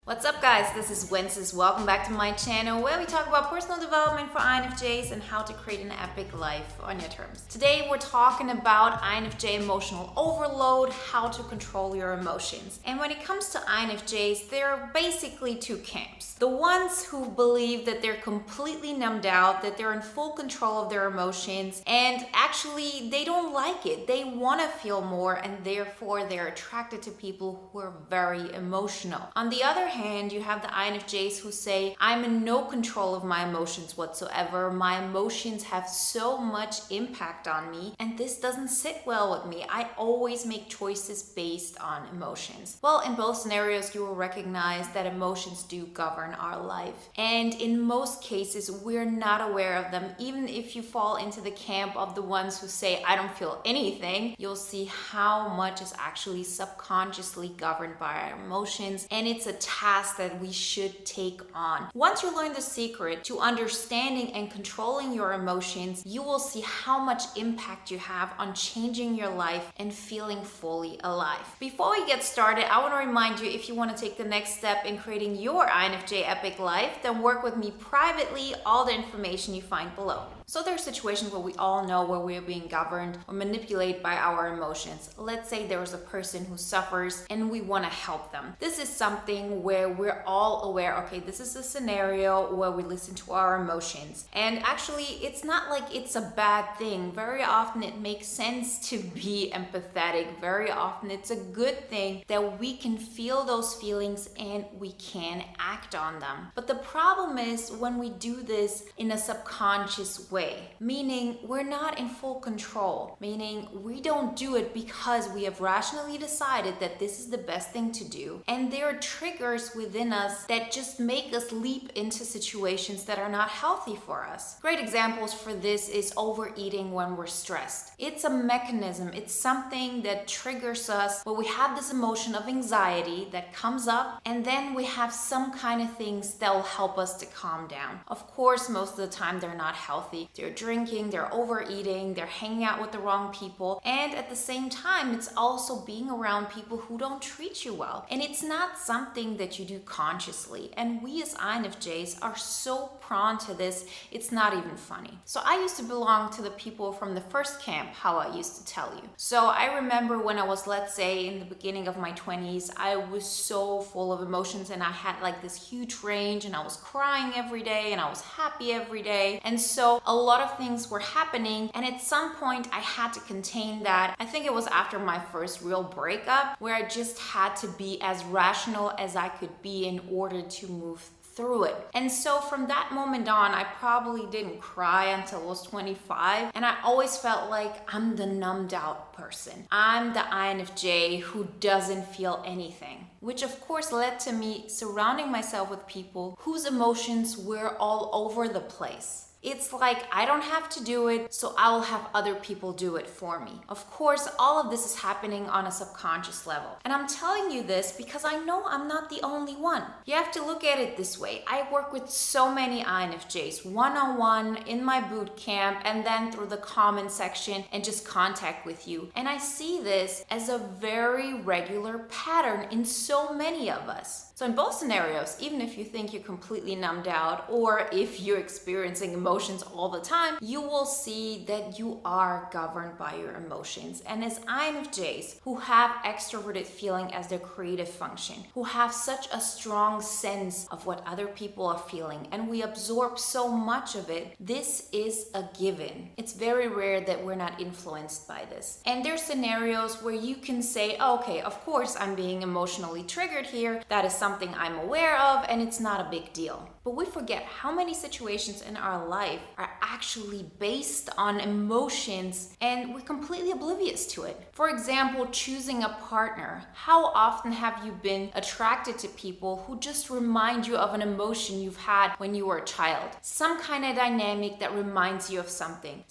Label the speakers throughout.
Speaker 1: What's up guys, this is Wenzes. Welcome back to my channel where we talk about personal development for INFJs and how to create an epic life on your terms. Today we're talking about INFJ emotional overload, how to control your emotions. And when it comes to INFJs, there are basically two camps. The ones who believe that they're completely numbed out, that they're in full control of their emotions, and actually they don't like it. They want to feel more and therefore they're attracted to people who are very emotional. On the other hand, you have the INFJs who say, I'm in no control of my emotions whatsoever. My emotions have so much impact on me, and this doesn't sit well with me. I always make choices based on emotions. Well, in both scenarios, you will recognize that emotions do govern our life. And in most cases, we're not aware of them. Even if you fall into the camp of the ones who say, I don't feel anything, you'll see how much is actually subconsciously governed by our emotions. And it's a task that we should take on. Once you learn the secret to understanding and controlling your emotions, you will see how much impact you have on changing your life and feeling fully alive. Before we get started, I want to remind you, if you want to take the next step in creating your INFJ epic life, then work with me privately. All the information you find below. So there are situations where we all know where we are being governed or manipulated by our emotions. Let's say there is a person who suffers and we want to help them. This is something where we're all aware, okay, this is a scenario where we listen to our emotions. And actually, it's not like it's a bad thing. Very often it makes sense to be empathetic. Very often it's a good thing that we can feel those feelings and we can act on them. But the problem is when we do this in a subconscious way, meaning we're not in full control, meaning we don't do it because we have rationally decided that this is the best thing to do. And there are triggers within us that just make us leap into situations that are not healthy for us. Great examples for this is overeating when we're stressed. It's a mechanism. It's something that triggers us where we have this emotion of anxiety that comes up, and then we have some kind of things that will help us to calm down. Of course, most of the time they're not healthy. They're drinking, they're overeating, they're hanging out with the wrong people, and at the same time, it's also being around people who don't treat you well. And it's not something that you do consciously. And we as INFJs are so prone to this, it's not even funny. So I used to belong to the people from the first camp, how I used to tell you. So I remember when I was, let's say, in the beginning of my 20s, I was so full of emotions and I had like this huge range and I was crying every day and I was happy every day. And so a lot of things were happening, and at some point I had to contain that. I think it was after my first real breakup where I just had to be as rational as I could be in order to move through it. And so from that moment on, I probably didn't cry until I was 25, and I always felt like I'm the numbed out person. I'm the INFJ who doesn't feel anything, which of course led to me surrounding myself with people whose emotions were all over the place. It's like I don't have to do it, so I will have other people do it for me. Of course, all of this is happening on a subconscious level. And I'm telling you this because I know I'm not the only one. You have to look at it this way. I work with so many INFJs, one-on-one, in my boot camp, and then through the comment section and just contact with you. And I see this as a very regular pattern in so many of us. So in both scenarios, even if you think you're completely numbed out or if you're experiencing emotions all the time, you will see that you are governed by your emotions. And as INFJs who have extroverted feeling as their creative function, who have such a strong sense of what other people are feeling, and we absorb so much of it, this is a given. It's very rare that we're not influenced by this. And there's scenarios where you can say, oh, okay, of course I'm being emotionally triggered here. That is something I'm aware of and it's not a big deal. But we forget how many situations in our life are actually based on emotions and we're completely oblivious to it. For example, choosing a partner. How often have you been attracted to people who just remind you of an emotion you've had when you were a child? Some kind of dynamic that reminds you of something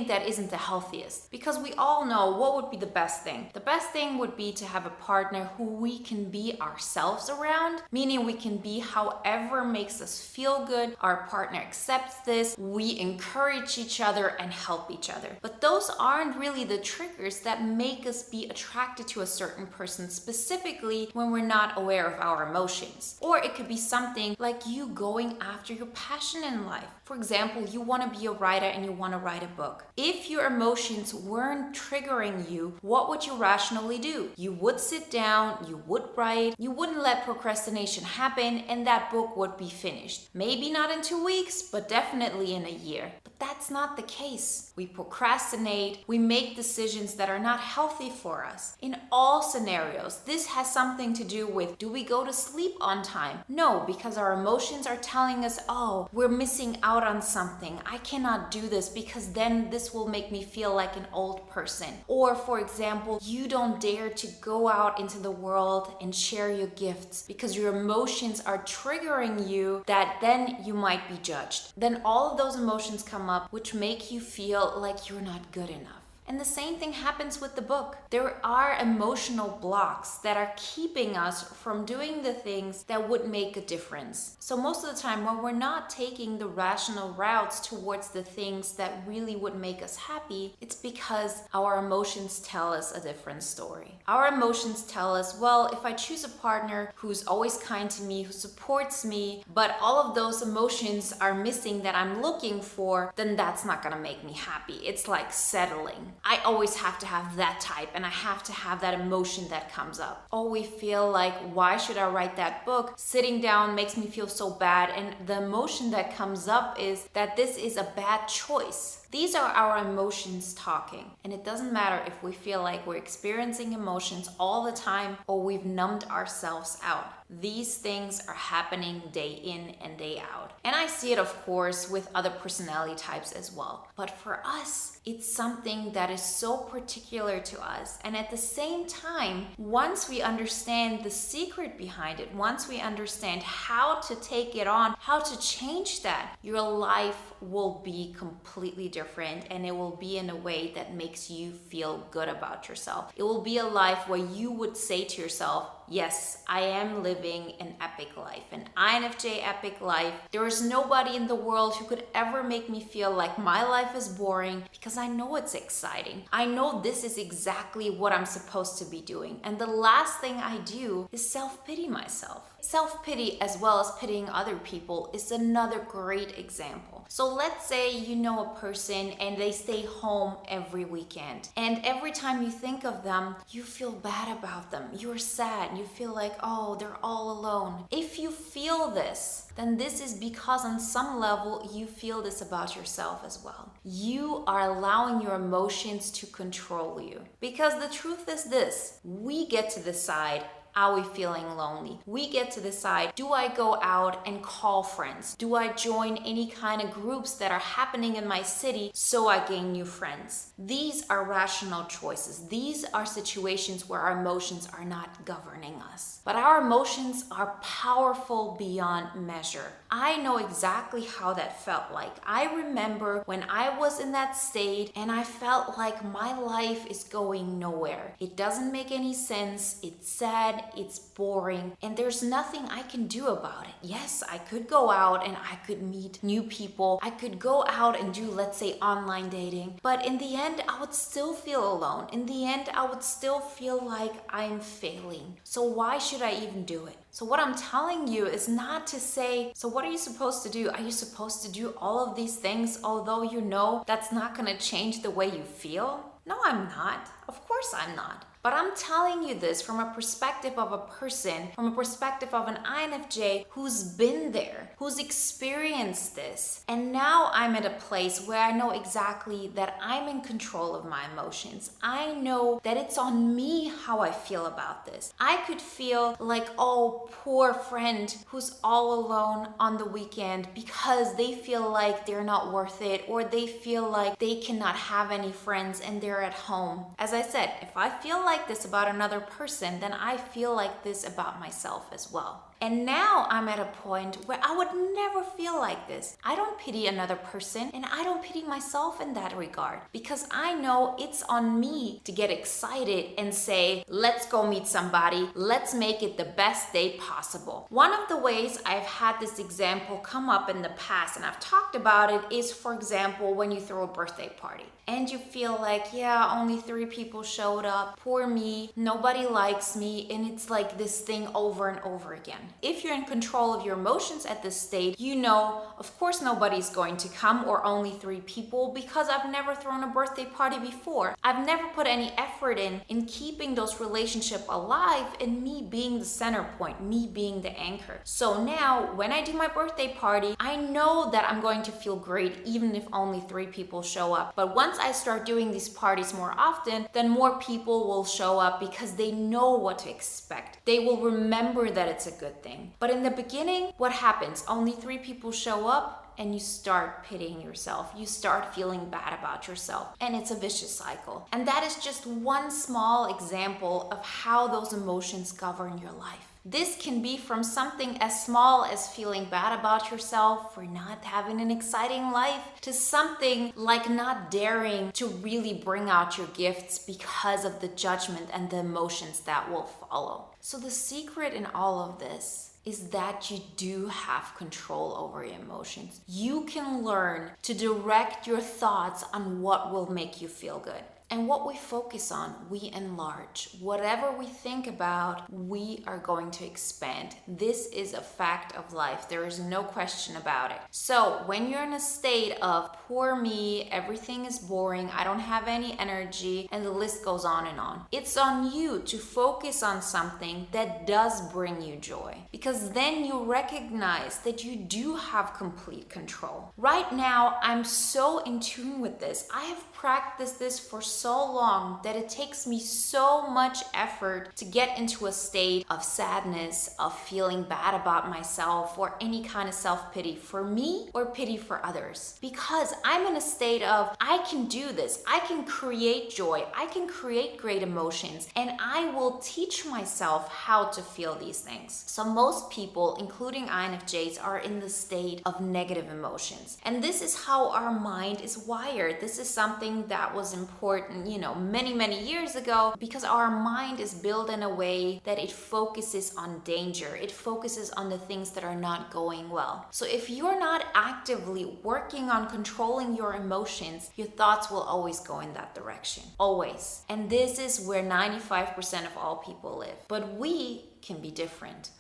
Speaker 1: that isn't the healthiest. Because we all know what would be the best thing. The best thing would be to have a partner who we can be ourselves around, meaning we can be however makes us feel good. Our partner accepts this we encourage each other and help each other. But those aren't really the triggers that make us be attracted to a certain person, specifically when we're not aware of our emotions. Or it could be something like you going after your passion in life. For example, you want to be a writer and you want to write a book. If your emotions weren't triggering you, what would you rationally do? You would sit down, you would write, you wouldn't let procrastination happen, and that book would be finished. Maybe not in 2 weeks, but definitely in a year. But that's not the case. We procrastinate, we make decisions that are not healthy for us. In all scenarios, this has something to do with, do we go to sleep on time? No, because our emotions are telling us, oh, we're missing out on something. I cannot do this because then this will make me feel like an old person. Or for example, you don't dare to go out into the world and share your gifts because your emotions are triggering you that then you might be judged. Then all of those emotions come up which make you feel like you're not good enough. And the same thing happens with the book. There are emotional blocks that are keeping us from doing the things that would make a difference. So most of the time when we're not taking the rational routes towards the things that really would make us happy, it's because our emotions tell us a different story. Our emotions tell us, well, if I choose a partner who's always kind to me, who supports me, but all of those emotions are missing that I'm looking for, then that's not gonna make me happy. It's like settling. I always have to have that type and I have to have that emotion that comes up. Or we feel like, why should I write that book? Sitting down makes me feel so bad, and the emotion that comes up is that this is a bad choice. These are our emotions talking, and it doesn't matter if we feel like we're experiencing emotions all the time or we've numbed ourselves out. These things are happening day in and day out. And I see it, of course, with other personality types as well. But for us, it's something that is so particular to us. And at the same time, once we understand the secret behind it, once we understand how to take it on, how to change that, your life will be completely different, and it will be in a way that makes you feel good about yourself. It will be a life where you would say to yourself, yes, I am living an epic life, an INFJ epic life. There is nobody in the world who could ever make me feel like my life is boring, because I know it's exciting. I know this is exactly what I'm supposed to be doing. And the last thing I do is self-pity myself. Self-pity, as well as pitying other people, is another great example. So let's say you know a person and they stay home every weekend. And every time you think of them, you feel bad about them. You're sad. You feel like, oh, they're all alone. If you feel this, then this is because on some level you feel this about yourself as well. You are allowing your emotions to control you. Because the truth is this, we get to decide, are we feeling lonely? We get to decide, do I go out and call friends? Do I join any kind of groups that are happening in my city so I gain new friends? These are rational choices. These are situations where our emotions are not governing us. But our emotions are powerful beyond measure. I know exactly how that felt like. I remember when I was in that state and I felt like my life is going nowhere. It doesn't make any sense. It's sad. It's boring, and there's nothing I can do about it. Yes, I could go out and I could meet new people. I could go out and do, let's say, online dating. But in the end, I would still feel alone. In the end, I would still feel like I'm failing. So why should I even do it? So what I'm telling you is not to say, so what are you supposed to do? Are you supposed to do all of these things, although you know that's not going to change the way you feel? No, I'm not. Of course I'm not. But I'm telling you this from a perspective of a person, from a perspective of an INFJ who's been there, who's experienced this. And now I'm at a place where I know exactly that I'm in control of my emotions. I know that it's on me how I feel about this. I could feel like, oh, poor friend who's all alone on the weekend because they feel like they're not worth it, or they feel like they cannot have any friends and they're at home. As I said, if I feel like this about another person, then I feel like this about myself as well. And now I'm at a point where I would never feel like this. I don't pity another person and I don't pity myself in that regard because I know it's on me to get excited and say, let's go meet somebody. Let's make it the best day possible. One of the ways I've had this example come up in the past and I've talked about it is, for example, when you throw a birthday party and you feel like, yeah, only 3 people showed up. Poor me. Nobody likes me. And it's like this thing over and over again. If you're in control of your emotions at this state, you know, of course, nobody's going to come or only 3 people because I've never thrown a birthday party before. I've never put any effort in keeping those relationships alive and me being the center point, me being the anchor. So now when I do my birthday party, I know that I'm going to feel great even if only 3 people show up. But once I start doing these parties more often, then more people will show up because they know what to expect. They will remember that it's a good thing. But in the beginning, what happens? Only 3 people show up and you start pitying yourself. You start feeling bad about yourself. And it's a vicious cycle. And that is just one small example of how those emotions govern your life. This can be from something as small as feeling bad about yourself for not having an exciting life to something like not daring to really bring out your gifts because of the judgment and the emotions that will follow. So the secret in all of this is that you do have control over your emotions. You can learn to direct your thoughts on what will make you feel good. And what we focus on, we enlarge. Whatever we think about, we are going to expand. This is a fact of life. There is no question about it. So when you're in a state of poor me, everything is boring, I don't have any energy, and the list goes on and on, it's on you to focus on something that does bring you joy. Because then you recognize that you do have complete control. Right now, I'm so in tune with this. I have practiced this for so long that it takes me so much effort to get into a state of sadness, of feeling bad about myself, or any kind of self-pity for me or pity for others. Because I'm in a state of, I can do this, I can create joy, I can create great emotions, and I will teach myself how to feel these things. So most people, including INFJs, are in the state of negative emotions. And this is how our mind is wired. This is something that was important, many years ago, because our mind is built in a way that it focuses on danger. It focuses on the things that are not going well. So if you're not actively working on controlling your emotions, your thoughts will always go in that direction. Always. And this is where 95% of all people live. But we can be different.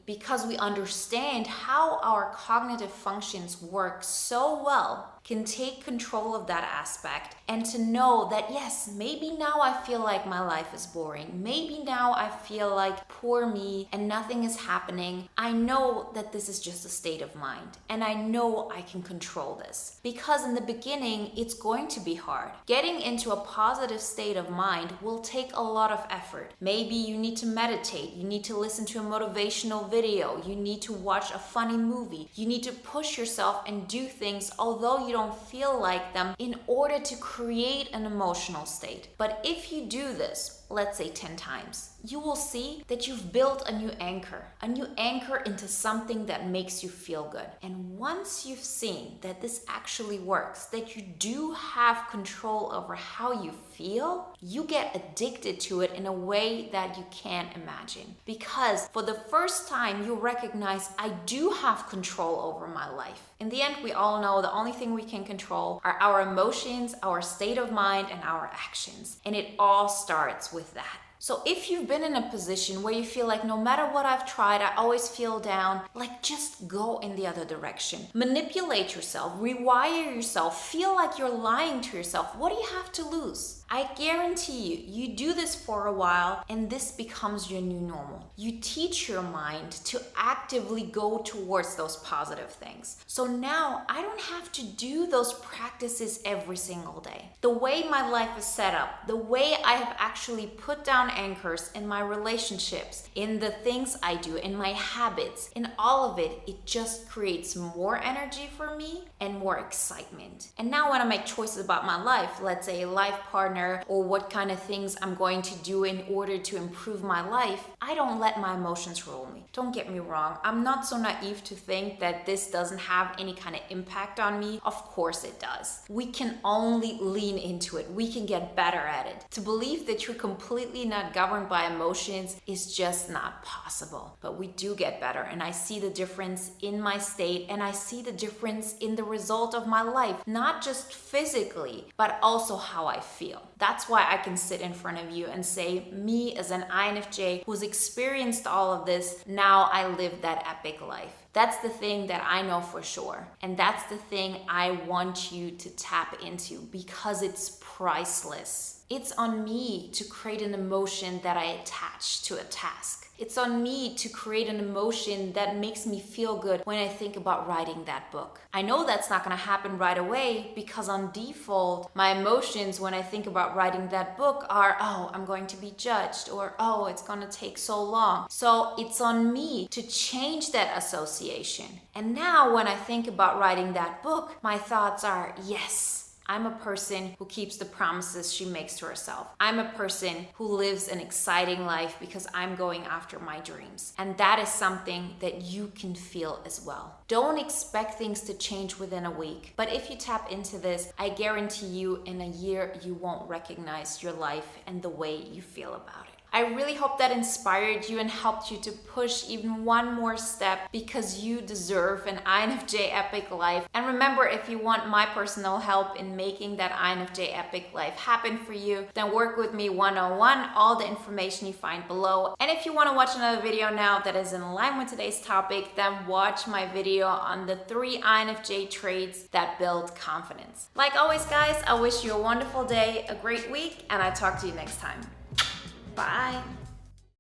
Speaker 1: Because we understand how our cognitive functions work so well, can take control of that aspect and to know that, yes, maybe now I feel like my life is boring. Maybe now I feel like poor me and nothing is happening. I know that this is just a state of mind and I know I can control this. Because in the beginning, it's going to be hard. Getting into a positive state of mind will take a lot of effort. Maybe you need to meditate. You need to listen to a motivational video. You need to watch a funny movie. You need to push yourself and do things although you don't feel like them in order to create an emotional state. But if you do this, let's say 10 times, you will see that you've built a new anchor into something that makes you feel good. And once you've seen that this actually works, that you do have control over how you feel, you get addicted to it in a way that you can't imagine. Because for the first time, you recognize, I do have control over my life. In the end, we all know the only thing we can control are our emotions, our state of mind, and our actions. And it all starts with that. So if you've been in a position where you feel like no matter what I've tried, I always feel down, like just go in the other direction. Manipulate yourself, rewire yourself, feel like you're lying to yourself. What do you have to lose? I guarantee you do this for a while and this becomes your new normal. You teach your mind to actively go towards those positive things. So now I don't have to do those practices every single day. The way my life is set up, the way I have actually put down anchors in my relationships, in the things I do, in my habits, in all of it, it just creates more energy for me and more excitement. And now when I make choices about my life, let's say a life partner, partner or what kind of things I'm going to do in order to improve my life, I don't let my emotions rule me. Don't get me wrong, I'm not so naive to think that this doesn't have any kind of impact on me. Of course it does. We can only lean into it. We can get better at it. To believe that you're completely not governed by emotions is just not possible. But we do get better, and I see the difference in my state, and I see the difference in the result of my life, not just physically, but also how I feel. That's why I can sit in front of you and say, me as an INFJ who's experienced all of this, now I live that epic life. That's the thing that I know for sure. And that's the thing I want you to tap into because it's priceless. It's on me to create an emotion that I attach to a task. It's on me to create an emotion that makes me feel good when I think about writing that book. I know that's not going to happen right away because on default, my emotions when I think about writing that book are, oh, I'm going to be judged, or oh, it's going to take so long. So it's on me to change that association. And now when I think about writing that book, my thoughts are, yes, I'm a person who keeps the promises she makes to herself. I'm a person who lives an exciting life because I'm going after my dreams. And that is something that you can feel as well. Don't expect things to change within a week. But if you tap into this, I guarantee you in a year, you won't recognize your life and the way you feel about it. I really hope that inspired you and helped you to push even one more step because you deserve an INFJ epic life. And remember, if you want my personal help in making that INFJ epic life happen for you, then work with me one-on-one. All the information you find below. And if you want to watch another video now that is in line with today's topic, then watch my video on the 3 INFJ traits that build confidence. Like always, guys, I wish you a wonderful day, a great week, and I'll talk to you next time. Bye.